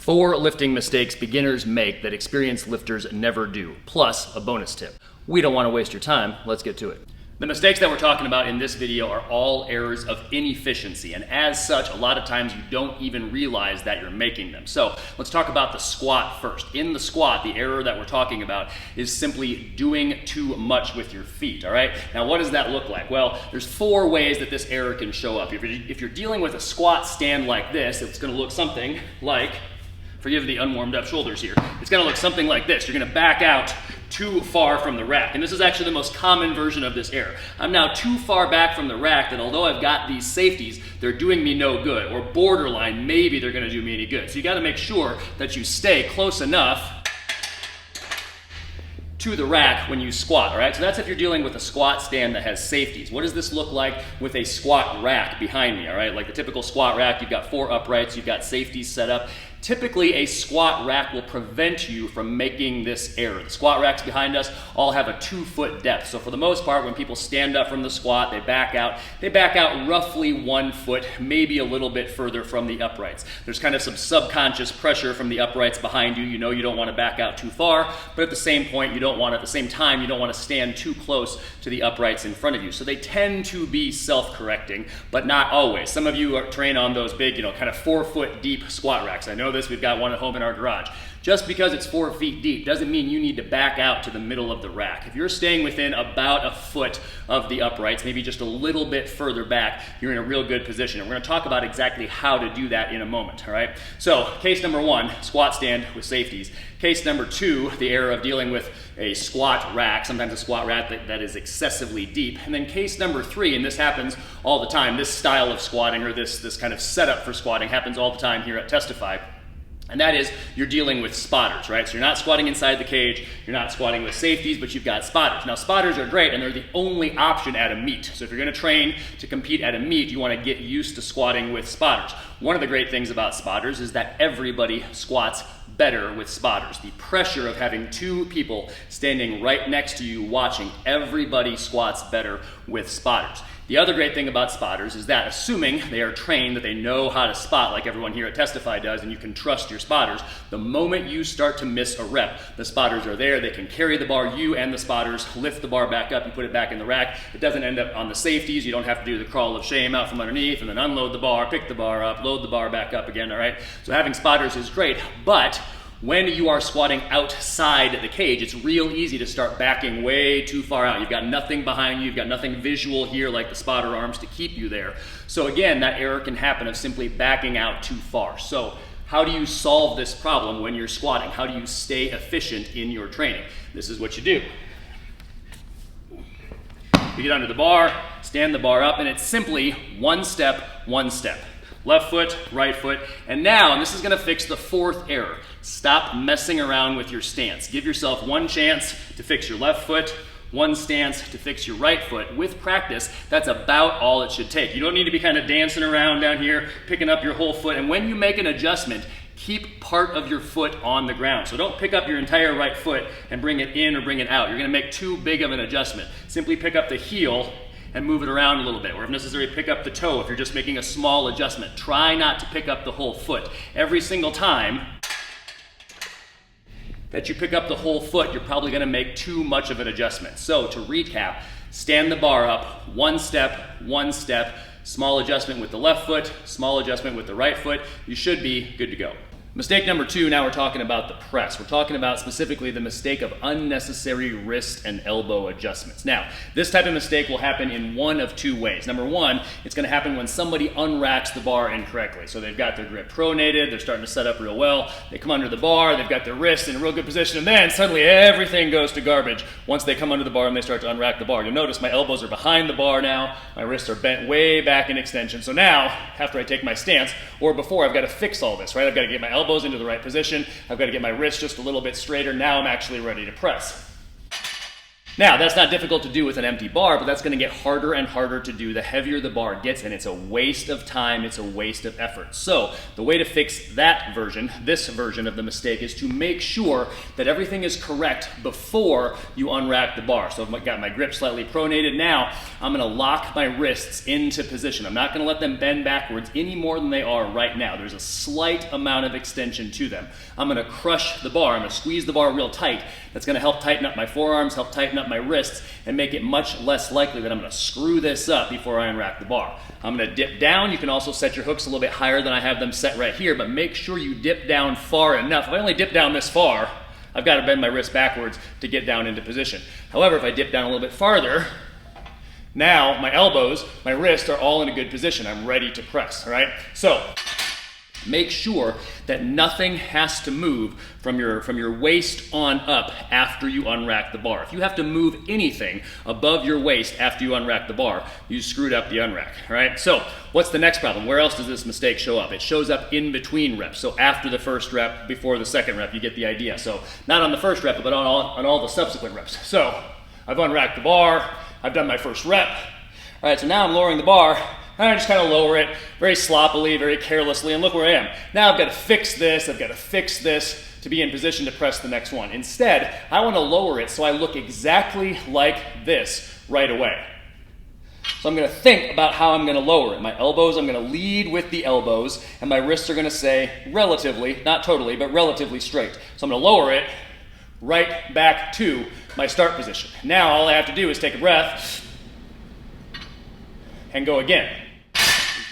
4 lifting mistakes beginners make that experienced lifters never do, plus a bonus tip. We don't want to waste your time, let's get to it. The mistakes that we're talking about in this video are all errors of inefficiency, and as such, a lot of times you don't even realize that you're making them. So let's talk about the squat first. In the squat, the error that we're talking about is simply doing too much with your feet, all right? Now, what does that look like? Well, there's 4 ways that this error can show up. If you're dealing with a squat stand like this, it's gonna look something like, forgive the unwarmed up shoulders here, it's gonna look something like this. You're gonna back out too far from the rack. And this is actually the most common version of this error. I'm now too far back from the rack that although I've got these safeties, they're doing me no good, or borderline, maybe they're gonna do me any good. So you gotta make sure that you stay close enough to the rack when you squat, all right? So that's if you're dealing with a squat stand that has safeties. What does this look like with a squat rack behind me, all right? Like the typical squat rack, you've got 4 uprights, you've got safeties set up. Typically, a squat rack will prevent you from making this error. The squat racks behind us all have a 2-foot depth. So for the most part, when people stand up from the squat, they back out roughly 1 foot, maybe a little bit further from the uprights. There's kind of some subconscious pressure from the uprights behind you. You know you don't want to back out too far, but at the same point, you don't want to stand too close to the uprights in front of you. So they tend to be self-correcting, but not always. Some of you train on those big, kind of 4-foot deep squat racks. I know this, we've got one at home in our garage. Just because it's 4 feet deep doesn't mean you need to back out to the middle of the rack. If you're staying within about a foot of the uprights, maybe just a little bit further back, you're in a real good position. And we're gonna talk about exactly how to do that in a moment, all right? So case number 1, squat stand with safeties. Case number 2, the error of dealing with a squat rack, sometimes a squat rack that is excessively deep. And then case number 3, and this happens all the time, this style of squatting or this kind of setup for squatting happens all the time here at Testify. And that is, you're dealing with spotters, right? So you're not squatting inside the cage, you're not squatting with safeties, but you've got spotters. Now, spotters are great, and they're the only option at a meet. So if you're gonna train to compete at a meet, you wanna get used to squatting with spotters. One of the great things about spotters is that everybody squats better with spotters. The pressure of having 2 people standing right next to you watching, everybody squats better with spotters. The other great thing about spotters is that, assuming they are trained, that they know how to spot like everyone here at Testify does, and you can trust your spotters, the moment you start to miss a rep, the spotters are there, they can carry the bar, you and the spotters lift the bar back up, you put it back in the rack, it doesn't end up on the safeties, you don't have to do the crawl of shame out from underneath and then unload the bar, pick the bar up, load the bar back up again, all right? So having spotters is great, but when you are squatting outside the cage, it's real easy to start backing way too far out. You've got nothing behind you, you've got nothing visual here like the spotter arms to keep you there. So again, that error can happen of simply backing out too far. So how do you solve this problem when you're squatting? How do you stay efficient in your training? This is what you do. You get under the bar, stand the bar up, and it's simply 1 step, 1 step. Left foot, right foot, and now, and this is gonna fix the 4th error, stop messing around with your stance. Give yourself 1 chance to fix your left foot, 1 stance to fix your right foot. With practice, that's about all it should take. You don't need to be kind of dancing around down here, picking up your whole foot, and when you make an adjustment, keep part of your foot on the ground. So don't pick up your entire right foot and bring it in or bring it out. You're gonna make too big of an adjustment. Simply pick up the heel and move it around a little bit, or if necessary, pick up the toe if you're just making a small adjustment. Try not to pick up the whole foot. Every single time that you pick up the whole foot, you're probably gonna make too much of an adjustment. So to recap, stand the bar up, 1 step, 1 step, small adjustment with the left foot, small adjustment with the right foot, you should be good to go. Mistake number 2, now we're talking about the press. We're talking about specifically the mistake of unnecessary wrist and elbow adjustments. Now, this type of mistake will happen in one of 2 ways. Number 1, it's gonna happen when somebody unracks the bar incorrectly. So they've got their grip pronated, they're starting to set up real well, they come under the bar, they've got their wrists in a real good position, and then suddenly everything goes to garbage once they come under the bar and they start to unrack the bar. You'll notice my elbows are behind the bar now, my wrists are bent way back in extension. So now, after I take my stance, or before, I've got to fix all this, right? I've got to get my elbows into the right position. I've got to get my wrist just a little bit straighter. Now I'm actually ready to press. Now, that's not difficult to do with an empty bar, but that's going to get harder and harder to do the heavier the bar gets, and it's a waste of time, it's a waste of effort. So, the way to fix that version, this version of the mistake, is to make sure that everything is correct before you unrack the bar. So, I've got my grip slightly pronated. Now, I'm going to lock my wrists into position. I'm not going to let them bend backwards any more than they are right now. There's a slight amount of extension to them. I'm going to crush the bar. I'm going to squeeze the bar real tight. That's going to help tighten up my forearms, help tighten up my wrists, and make it much less likely that I'm going to screw this up before I unrack the bar. I'm going to dip down. You can also set your hooks a little bit higher than I have them set right here, but make sure you dip down far enough. If I only dip down this far, I've got to bend my wrist backwards to get down into position. However, if I dip down a little bit farther, now my elbows, my wrists are all in a good position. I'm ready to press, all right? So, make sure that nothing has to move from your waist on up after you unrack the bar. If you have to move anything above your waist after you unrack the bar, you screwed up the unrack, all right? So what's the next problem? Where else does this mistake show up? It shows up in between reps. So after the first rep, before the second rep, you get the idea. So not on the first rep, but on all the subsequent reps. So I've unracked the bar, I've done my first rep. All right, so now I'm lowering the bar, and I just kind of lower it very sloppily, very carelessly, and look where I am. Now I've got to fix this, to be in position to press the next one. Instead, I want to lower it so I look exactly like this right away. So I'm going to think about how I'm going to lower it. My elbows, I'm going to lead with the elbows, and my wrists are going to stay relatively, not totally, but relatively straight. So I'm going to lower it right back to my start position. Now all I have to do is take a breath and go again.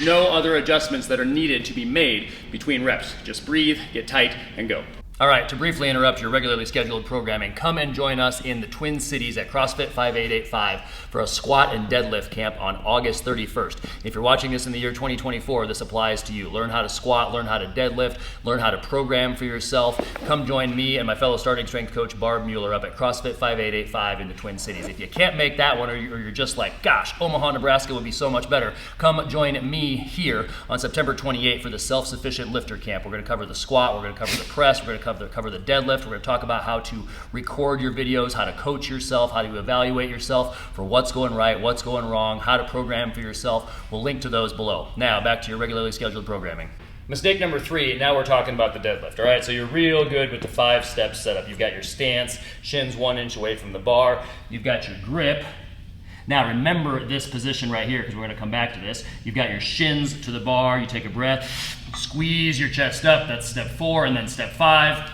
No other adjustments that are needed to be made between reps. Just breathe, get tight, and go. All right, to briefly interrupt your regularly scheduled programming, come and join us in the Twin Cities at CrossFit 5885 for a squat and deadlift camp on August 31st. If you're watching this in the year 2024, this applies to you. Learn how to squat, learn how to deadlift, learn how to program for yourself. Come join me and my fellow starting strength coach, Barb Mueller, up at CrossFit 5885 in the Twin Cities. If you can't make that one, or you're just like, gosh, Omaha, Nebraska would be so much better, come join me here on September 28th for the Self-Sufficient Lifter Camp. We're going to cover the squat, we're going to cover the press, we're going to cover the deadlift. We're going to talk about how to record your videos, how to coach yourself, how to evaluate yourself for what's going right, what's going wrong, how to program for yourself. We'll link to those below. Now, back to your regularly scheduled programming. Mistake number 3, now we're talking about the deadlift, all right? So you're real good with the 5-step setup. You've got your stance, shins 1 inch away from the bar. You've got your grip. Now remember this position right here, because we're going to come back to this. You've got your shins to the bar. You take a breath, squeeze your chest up. That's step 4, and then step 5.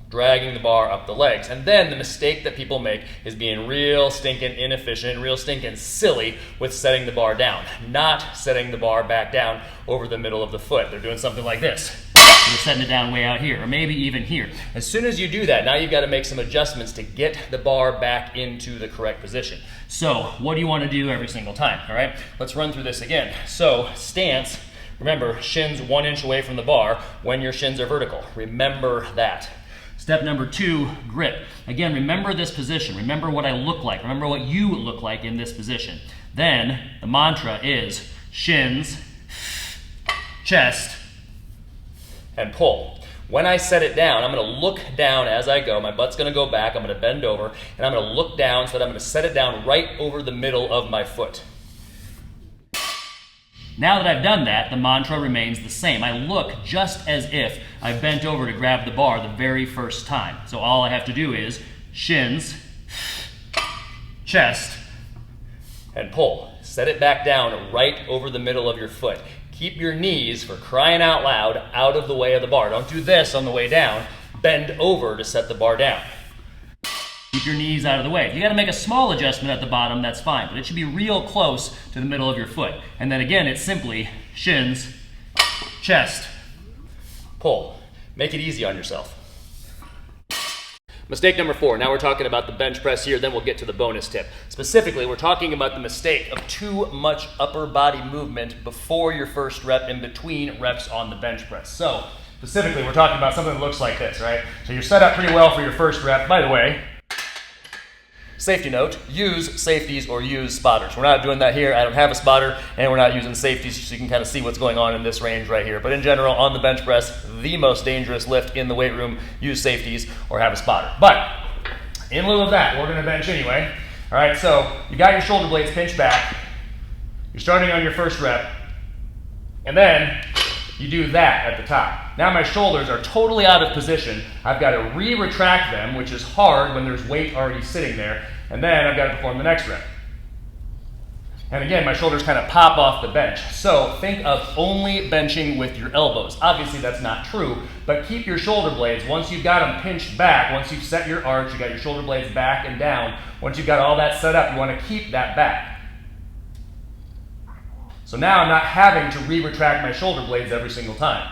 Dragging the bar up the legs. And then the mistake that people make is being real stinking inefficient, real stinking silly with setting the bar down. Not setting the bar back down over the middle of the foot. They're doing something like this. You're setting it down way out here, or maybe even here. As soon as you do that, now you've got to make some adjustments to get the bar back into the correct position. So what do you want to do every single time, all right? Let's run through this again. So stance, remember, shins 1 inch away from the bar when your shins are vertical. Remember that. Step number 2, grip. Again, remember this position. Remember what I look like. Remember what you look like in this position. Then the mantra is shins, chest, and pull. When I set it down, I'm going to look down as I go. My butt's going to go back. I'm going to bend over, and I'm going to look down so that I'm going to set it down right over the middle of my foot. Now that I've done that, the mantra remains the same. I look just as if I bent over to grab the bar the very first time. So all I have to do is shins, chest, and pull. Set it back down right over the middle of your foot. Keep your knees, for crying out loud, out of the way of the bar. Don't do this on the way down. Bend over to set the bar down. Keep your knees out of the way. If you got to make a small adjustment at the bottom, that's fine, but it should be real close to the middle of your foot. And then again, it's simply shins, chest, pull. Make it easy on yourself. Mistake number 4. Now we're talking about the bench press here, then we'll get to the bonus tip. Specifically, we're talking about the mistake of too much upper body movement before your first rep, in between reps on the bench press. So, specifically, we're talking about something that looks like this, right? So you're set up pretty well for your first rep. By the way, safety note, use safeties or use spotters. We're not doing that here. I don't have a spotter, and we're not using safeties, so you can kind of see what's going on in this range right here. But in general, on the bench press, the most dangerous lift in the weight room, use safeties or have a spotter. But In lieu of that, we're gonna bench anyway. All right, so you got your shoulder blades pinched back. You're starting on your first rep, and then you do that at the top. Now my shoulders are totally out of position. I've got to re-retract them, which is hard when there's weight already sitting there, and then I've got to perform the next rep. And again, my shoulders kind of pop off the bench. So think of only benching with your elbows. Obviously that's not true, but keep your shoulder blades, once you've got them pinched back, once you've set your arch, you got your shoulder blades back and down, once you've got all that set up, you want to keep that back. So now I'm not having to re-retract my shoulder blades every single time.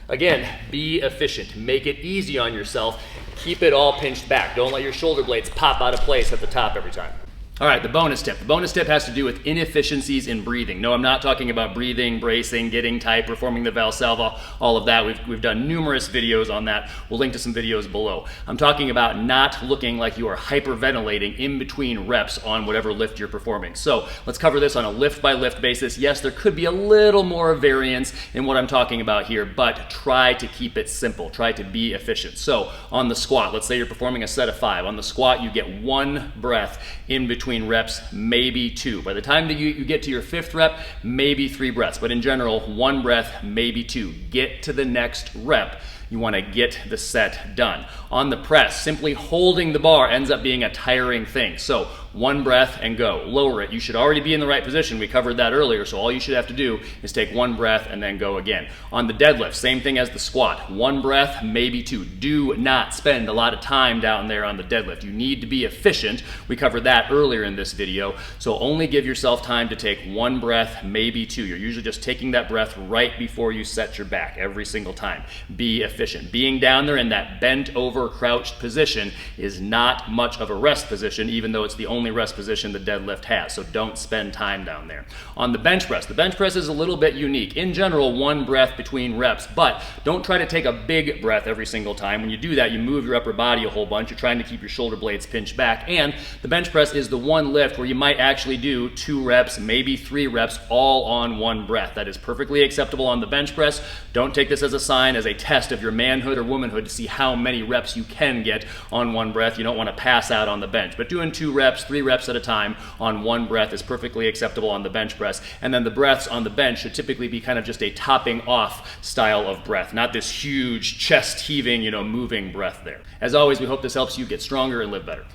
Again, be efficient. Make it easy on yourself. Keep it all pinched back. Don't let your shoulder blades pop out of place at the top every time. All right, the bonus tip. The bonus tip has to do with inefficiencies in breathing. No, I'm not talking about breathing, bracing, getting tight, performing the Valsalva, all of that. We've done numerous videos on that. We'll link to some videos below. I'm talking about not looking like you are hyperventilating in between reps on whatever lift you're performing. So let's cover this on a lift by lift basis. Yes, there could be a little more variance in what I'm talking about here, but try to keep it simple. Try to be efficient. So on the squat, let's say you're performing a set of 5. On the squat, you get 1 breath in between reps, maybe 2. By the time that you get to your 5th rep, maybe 3 breaths, but in general, 1 breath, maybe 2. Get to the next rep. You want to get the set done. On the press, simply holding the bar ends up being a tiring thing. So 1 breath and go. Lower it. You should already be in the right position. We covered that earlier, so all you should have to do is take 1 breath and then go again. On the deadlift, same thing as the squat. 1 breath, maybe 2. Do not spend a lot of time down there on the deadlift. You need to be efficient. We covered that earlier in this video, so only give yourself time to take 1 breath, maybe 2. You're usually just taking that breath right before you set your back every single time. Be efficient. Being down there in that bent over crouched position is not much of a rest position, even though it's the only rest position the deadlift has, so don't spend time down there. On the bench press is a little bit unique. In general, 1 breath between reps, but don't try to take a big breath every single time. When you do that, you move your upper body a whole bunch. You're trying to keep your shoulder blades pinched back, and the bench press is the one lift where you might actually do 2 reps, maybe 3 reps, all on 1 breath. That is perfectly acceptable on the bench press. Don't take this as a sign, as a test of your manhood or womanhood to see how many reps you can get on 1 breath. You don't want to pass out on the bench, but doing 2 reps, 3 reps at a time on 1 breath is perfectly acceptable on the bench press. And then the breaths on the bench should typically be kind of just a topping off style of breath, not this huge chest heaving, moving breath there. As always, we hope this helps you get stronger and live better.